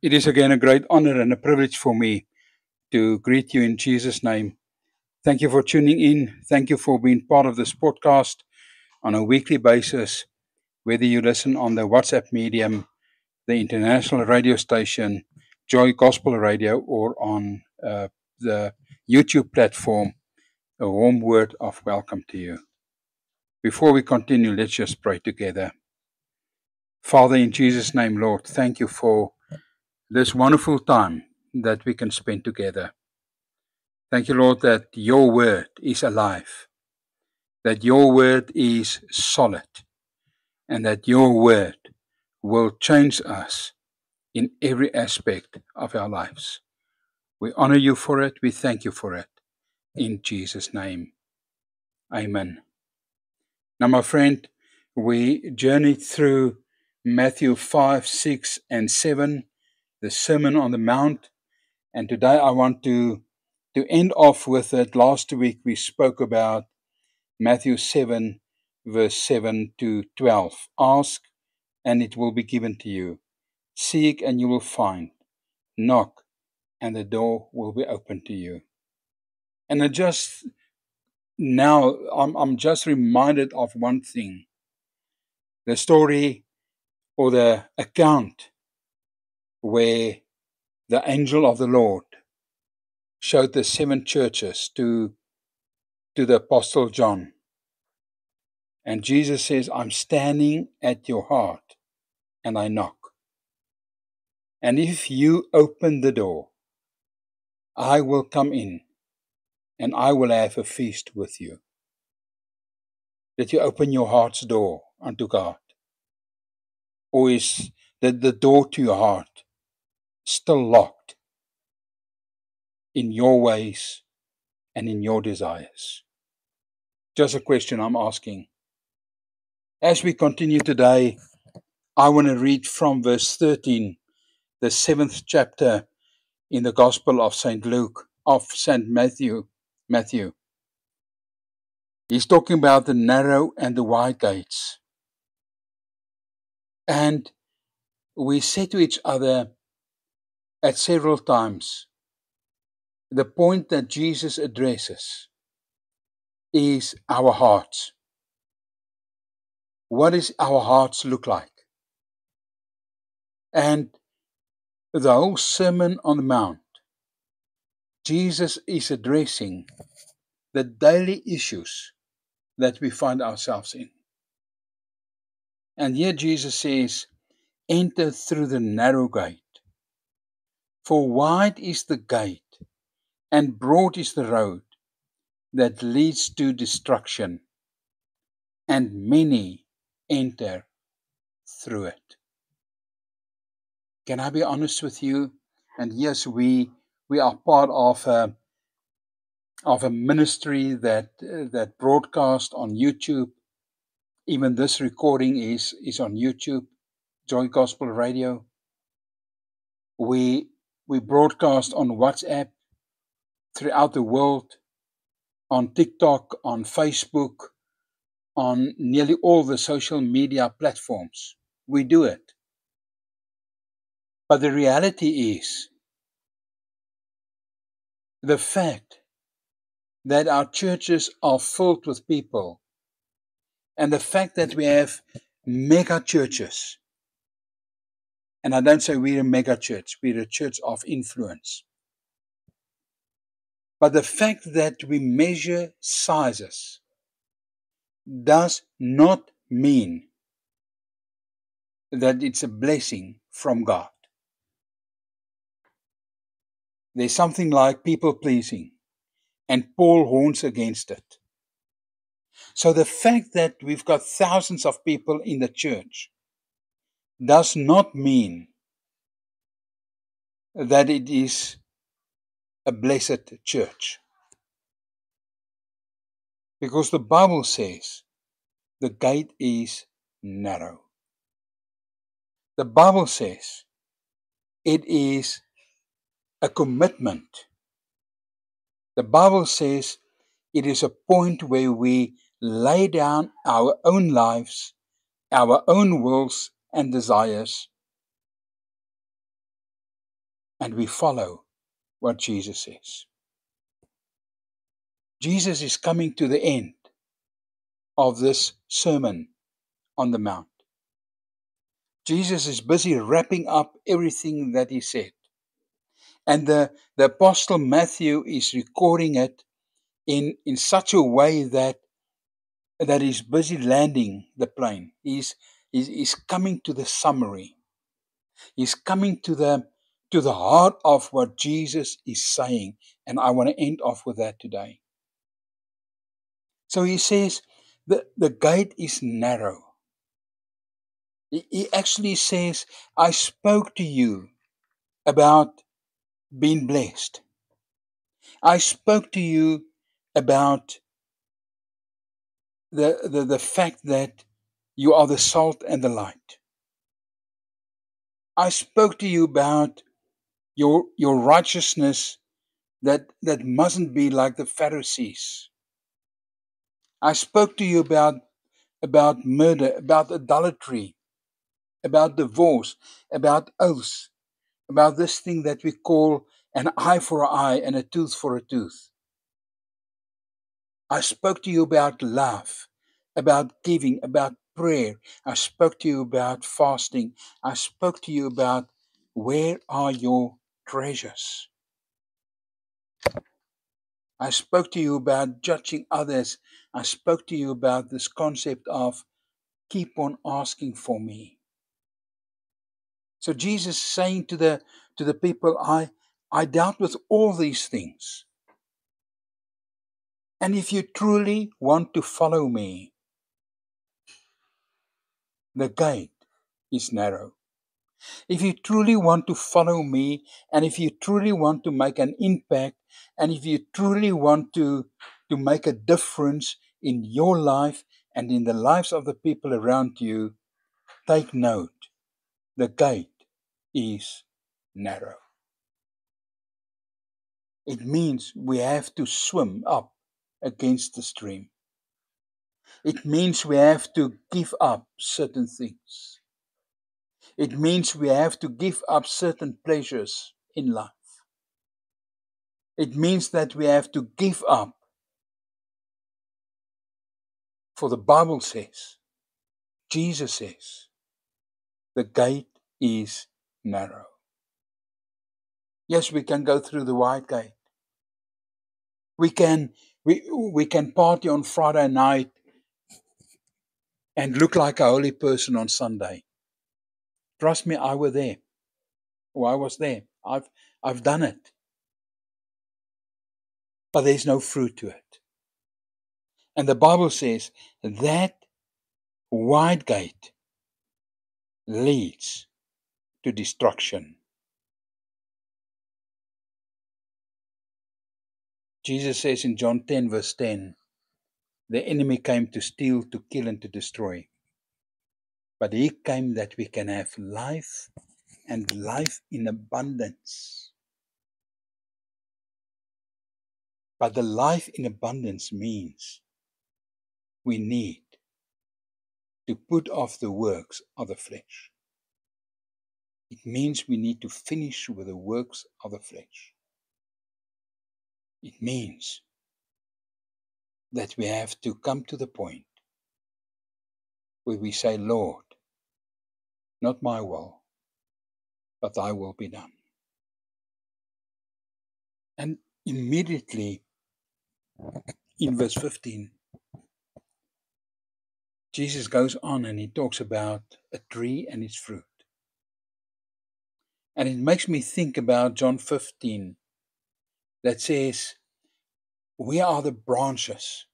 It is again a great honor and a privilege for me to greet you in Jesus' name. Thank you for tuning in. Thank you for being part of this podcast on a weekly basis, whether you listen on the WhatsApp medium, the international radio station, Joy Gospel Radio, or on the YouTube platform. A warm word of welcome to you. Before we continue, let's just pray together. Father, in Jesus' name, Lord, thank you for this wonderful time that we can spend together. Thank you, Lord, that your word is alive, that your word is solid, and that your word will change us in every aspect of our lives. We honor you for it. We thank you for it. In Jesus' name, amen. Now, my friend, we journeyed through Matthew 5, 6, and 7, the Sermon on the Mount, and today I want to end off with it. Last week we spoke about Matthew 7, verse 7 to 12. Ask, and it will be given to you. Seek, and you will find. Knock, and the door will be opened to you. And I'm just reminded of one thing. The story or the account where the angel of the Lord showed the 7 churches to the Apostle John. And Jesus says, I'm standing at your heart and I knock. And if you open the door, I will come in and I will have a feast with you. That you open your heart's door unto God. Or is the door to your heart still locked in your ways and in your desires? Just a question I'm asking. As we continue today, I want to read from verse 13, the 7th chapter in the Gospel of St. Matthew. He's talking about the narrow and the wide gates. And we said to each other at several times, the point that Jesus addresses is our hearts. What does our hearts look like? And the whole Sermon on the Mount, Jesus is addressing the daily issues that we find ourselves in. And here Jesus says, enter through the narrow gate. For wide is the gate, and broad is the road that leads to destruction, and many enter through it. Can I be honest with you? And yes, we are part of a ministry that broadcasts on YouTube. Even this recording is on YouTube, Joy Gospel Radio. We broadcast on WhatsApp throughout the world, on TikTok, on Facebook, on nearly all the social media platforms. We do it. But the reality is the fact that our churches are filled with people, and the fact that we have mega churches. And I don't say we're a mega church, we're a church of influence. But the fact that we measure sizes does not mean that it's a blessing from God. There's something like people pleasing, and Paul warns against it. So the fact that we've got thousands of people in the church does not mean that it is a blessed church. Because the Bible says the gate is narrow. The Bible says it is a commitment. The Bible says it is a point where we lay down our own lives, our own wills and desires, and we follow what Jesus says. Jesus is coming to the end of this Sermon on the Mount. Jesus is busy wrapping up everything that he said. And the Apostle Matthew is recording it in such a way that he's busy landing the plane. He's coming to the summary. He's coming to the heart of what Jesus is saying. And I want to end off with that today. So he says, the gate is narrow. He actually says, I spoke to you about being blessed. I spoke to you about the fact that you are the salt and the light. I spoke to you about your righteousness that mustn't be like the Pharisees. I spoke to you about murder, about idolatry, about divorce, about oaths, about this thing that we call an eye for an eye and a tooth for a tooth. I spoke to you about love, about giving, about prayer. I spoke to you about fasting. I spoke to you about where are your treasures. I spoke to you about judging others. I spoke to you about this concept of keep on asking for me. So Jesus is saying to the people, I dealt with all these things. And if you truly want to follow me, the gate is narrow. If you truly want to follow me, and if you truly want to make an impact, and if you truly want to make a difference in your life and in the lives of the people around you, take note. The gate is narrow. It means we have to swim up against the stream. It means we have to give up certain things. It means we have to give up certain pleasures in life. It means that we have to give up. For the Bible says, Jesus says, the gate is narrow. Yes, we can go through the wide gate. We can party on Friday night and look like a holy person on Sunday. Trust me, I was there. Or I was there. I've done it. But there's no fruit to it. And the Bible says that wide gate leads to destruction. Jesus says in John 10 verse 10, the enemy came to steal, to kill, and to destroy. But he came that we can have life, and life in abundance. But the life in abundance means we need to put off the works of the flesh. It means we need to finish with the works of the flesh. It means that we have to come to the point where we say, Lord, not my will, but thy will be done. And immediately in verse 15, Jesus goes on and he talks about a tree and its fruit. And it makes me think about John 15 that says, we are the branches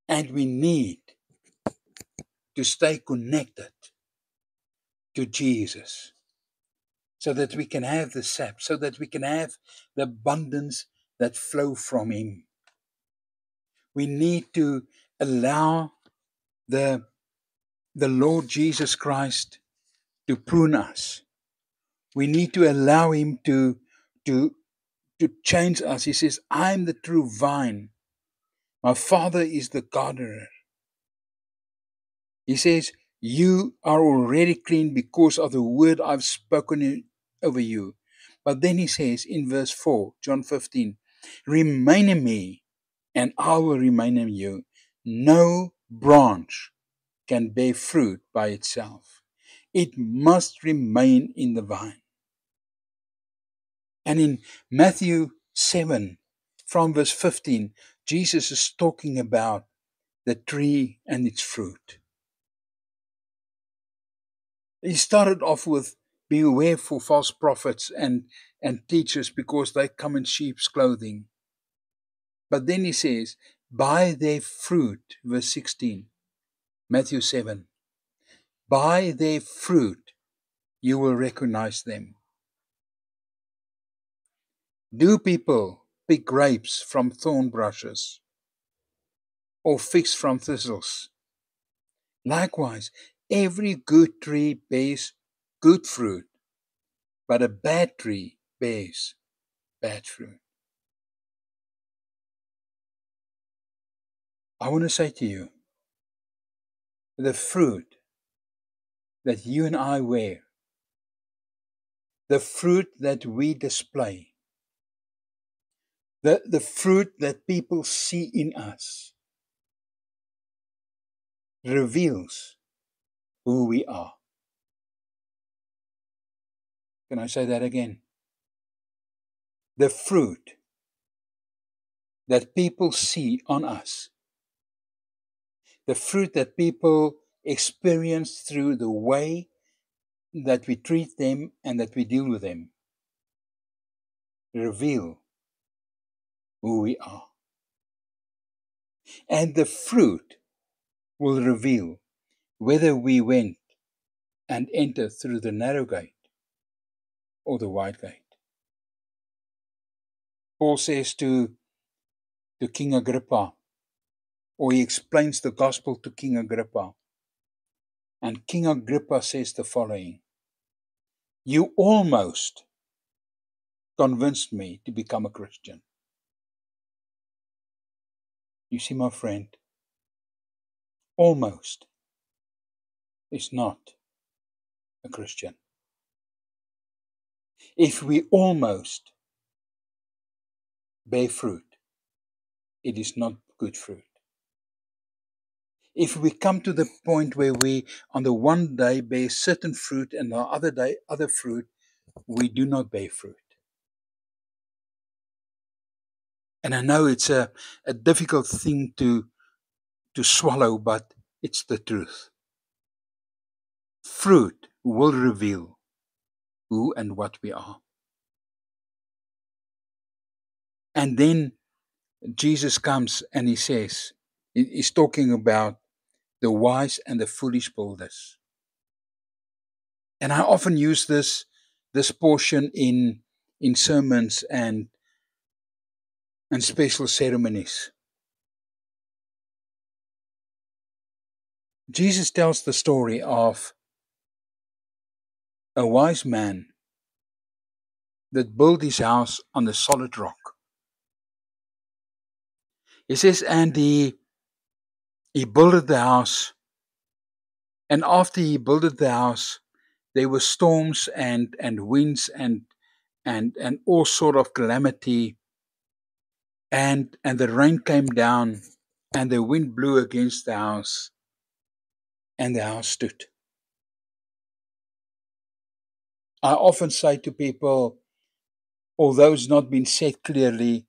and we need to stay connected to Jesus so that we can have the sap, so that we can have the abundance that flow from him. We need to allow the Lord Jesus Christ to prune us. We need to allow him to change us. He says, I am the true vine. My Father is the gardener. He says, you are already clean because of the word I've spoken over you. But then he says in verse 4, John 15, remain in me, and I will remain in you. No branch can bear fruit by itself. It must remain in the vine. And in Matthew 7, from verse 15, Jesus is talking about the tree and its fruit. He started off with, beware for false prophets and teachers, because they come in sheep's clothing. But then he says, by their fruit, verse 16, Matthew 7, by their fruit you will recognize them. Do people pick grapes from thorn bushes or figs from thistles? Likewise, every good tree bears good fruit, but a bad tree bears bad fruit. I want to say to you, the fruit that you and I wear, the fruit that we display, the fruit that people see in us, reveals who we are. Can I say that again? The fruit that people see on us, the fruit that people experience through the way that we treat them and that we deal with them, reveal who we are. And the fruit will reveal whether we went and entered through the narrow gate or the wide gate. Paul says to King Agrippa, or he explains the gospel to King Agrippa, and King Agrippa says the following: you almost convinced me to become a Christian. You see, my friend, almost is not a Christian. If we almost bear fruit, it is not good fruit. If we come to the point where we on the one day bear certain fruit and the other day other fruit, we do not bear fruit. And I know it's a difficult thing to swallow, but it's the truth. Fruit will reveal who and what we are. And then Jesus comes and he says, he's talking about the wise and the foolish builders. And I often use this portion in sermons and special ceremonies. Jesus tells the story of a wise man that built his house on the solid rock. He says, and he built the house, and after he built the house, there were storms and winds and all sort of calamity, and the rain came down, and the wind blew against the house, and the house stood. I often say to people, although it's not been said clearly,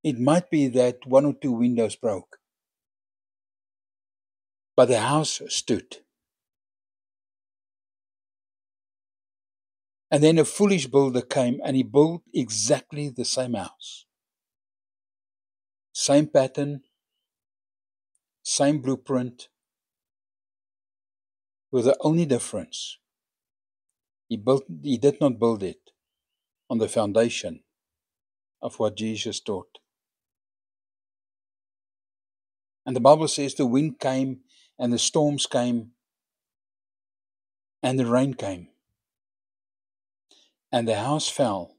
it might be that one or two windows broke, but the house stood. And then a foolish builder came and he built exactly the same house. Same pattern, same blueprint, with the only difference, he did not build it on the foundation of what Jesus taught. And the Bible says the wind came and the storms came and the rain came and the house fell,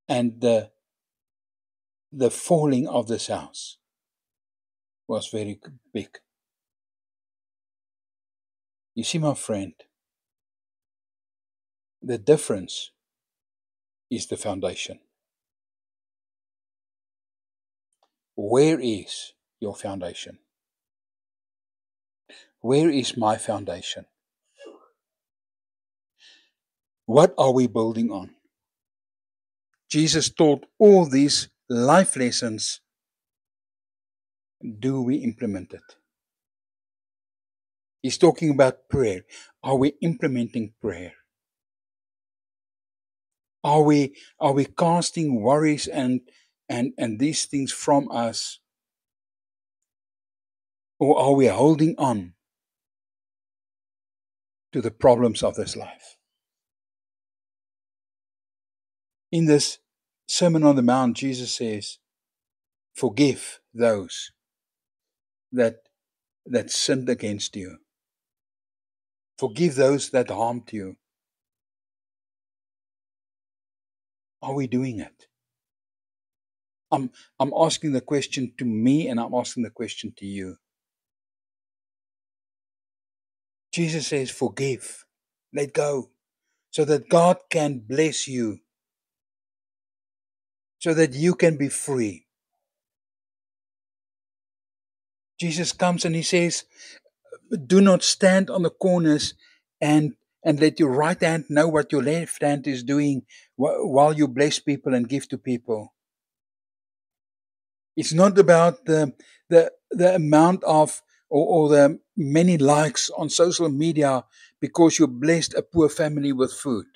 and the falling of this house was very big. You see, my friend, The difference is the foundation. Where is your foundation? Where is my foundation? What are we building on? Jesus taught all these life lessons. Do we implement it? He's talking about prayer. Are we implementing prayer? Are we casting worries and these things from us? Or are we holding on to the problems of this life? In this Sermon on the Mount, Jesus says, forgive those that sinned against you. Forgive those that harmed you. Are we doing it? I'm asking the question to me, and I'm asking the question to you. Jesus says, forgive, let go, so that God can bless you, so that you can be free. Jesus comes and he says, do not stand on the corners and let your right hand know what your left hand is doing while you bless people and give to people. It's not about the amount of or the many likes on social media because you blessed a poor family with food.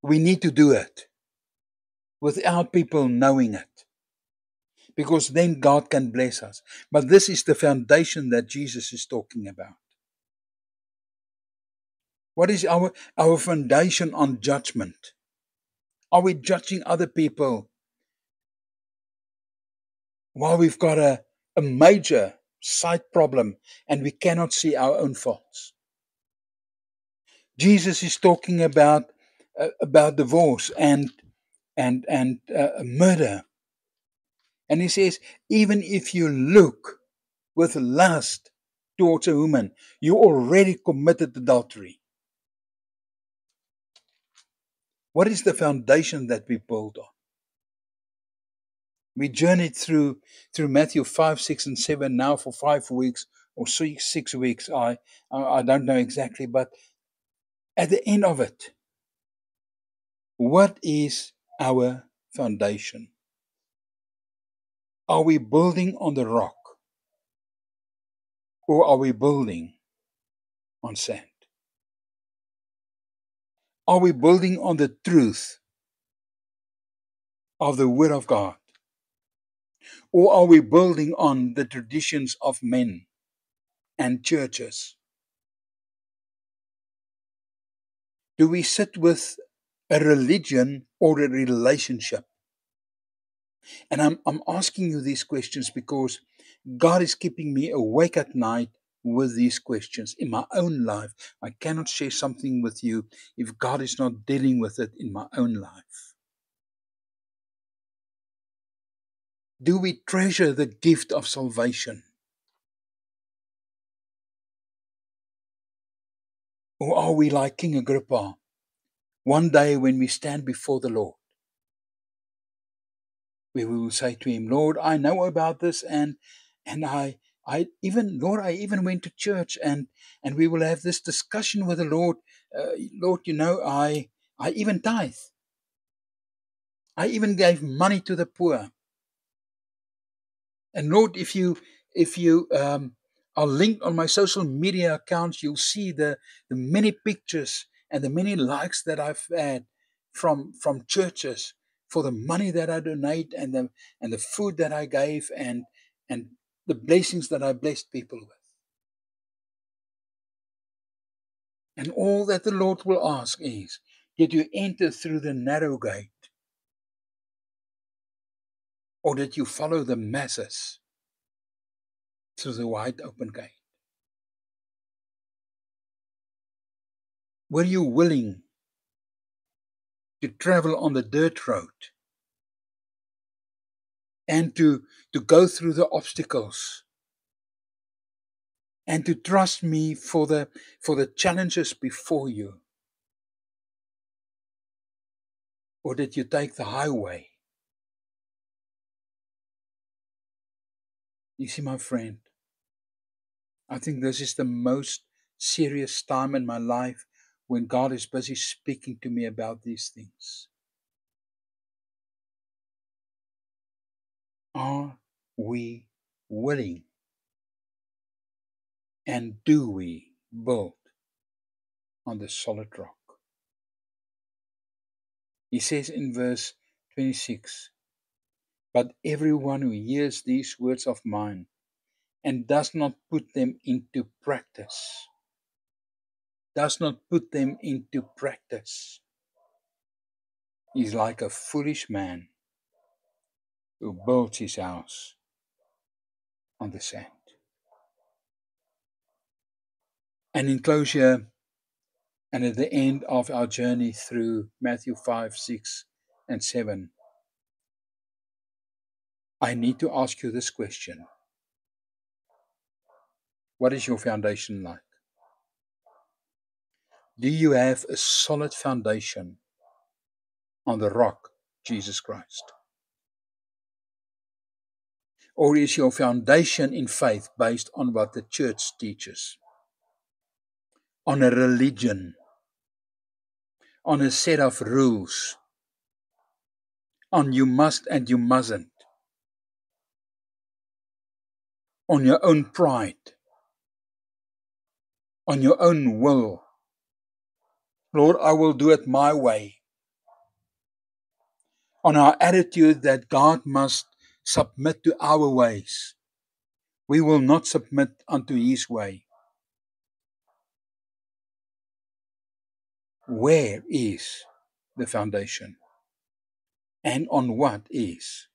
We need to do it without people knowing it, because then God can bless us. But this is the foundation that Jesus is talking about. What is our foundation on judgment? Are we judging other people while we've got a major sight problem and we cannot see our own faults? Jesus is talking about divorce and murder, and he says, even if you look with lust towards a woman, you already committed adultery. What is the foundation that we build on? We journeyed through Matthew 5, 6, and 7 now for 5 weeks or 6 weeks. I don't know exactly, but at the end of it, what is our foundation? Are we building on the rock, or are we building on sand? Are we building on the truth of the Word of God, or are we building on the traditions of men and churches? Do we sit with a religion or a relationship? And I'm asking you these questions because God is keeping me awake at night with these questions in my own life. I cannot share something with you if God is not dealing with it in my own life. Do we treasure the gift of salvation? Or are we like King Agrippa, one day when we stand before the Lord, where we will say to him, Lord, I know about this, and I even went to church, and we will have this discussion with the Lord. Lord, I even tithe. I even gave money to the poor. And Lord, if you are linked on my social media accounts, you'll see the many pictures and the many likes that I've had from churches for the money that I donate and the food that I gave and the blessings that I blessed people with. And all that the Lord will ask is, did you enter through the narrow gate, or did you follow the masses through the wide open gate? Were you willing to travel on the dirt road and to go through the obstacles and to trust me for the challenges before you? Or did you take the highway? You see, my friend, I think this is the most serious time in my life when God is busy speaking to me about these things. Are we willing? And do we build on the solid rock? He says in verse 26, "But everyone who hears these words of mine and does not put them into practice," is like a foolish man who builds his house on the sand. And in closure, and at the end of our journey through Matthew 5, 6, and 7, I need to ask you this question. What is your foundation like? Do you have a solid foundation on the rock, Jesus Christ? Or is your foundation in faith based on what the church teaches? On a religion? On a set of rules? On you must and you mustn't? On your own pride? On your own will? Lord, I will do it my way. On our attitude that God must submit to our ways. We will not submit unto His way. Where is the foundation? And on what is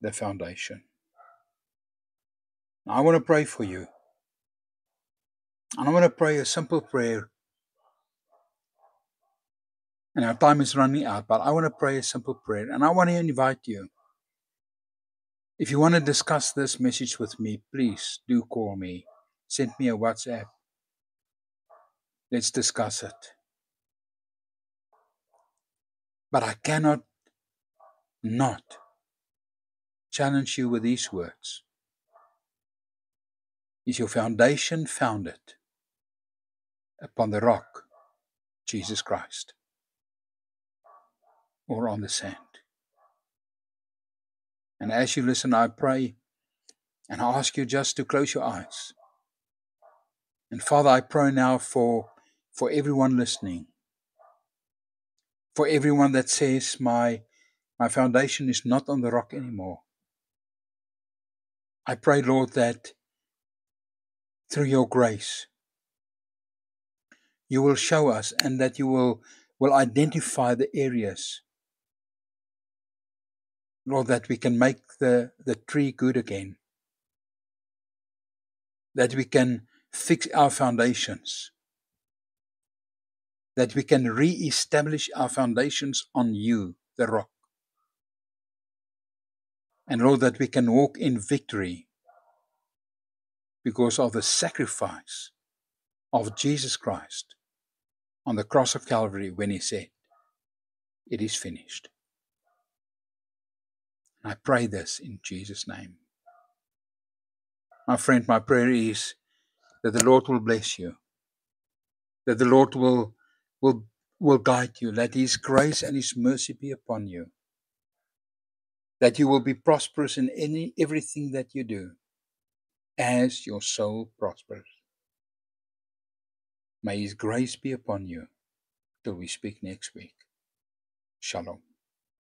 the foundation? Now, I want to pray for you. And I want to pray a simple prayer. And our time is running out, but I want to pray a simple prayer. And I want to invite you. If you want to discuss this message with me, please do call me. Send me a WhatsApp. Let's discuss it. But I cannot not challenge you with these words. Is your foundation founded upon the rock, Jesus Christ, or on the sand? And as you listen, I pray and I ask you just to close your eyes. And Father, I pray now for everyone listening, for everyone that says my foundation is not on the rock anymore. I pray, Lord, that through your grace, you will show us and that you will identify the areas, Lord, that we can make the tree good again, that we can fix our foundations, that we can re-establish our foundations on you, the rock. And Lord, that we can walk in victory because of the sacrifice of Jesus Christ on the cross of Calvary when He said, "It is finished." And I pray this in Jesus' name. My friend, my prayer is that the Lord will bless you, that the Lord will guide you, let His grace and His mercy be upon you, that you will be prosperous in everything that you do, as your soul prospers. May His grace be upon you till we speak next week. Shalom.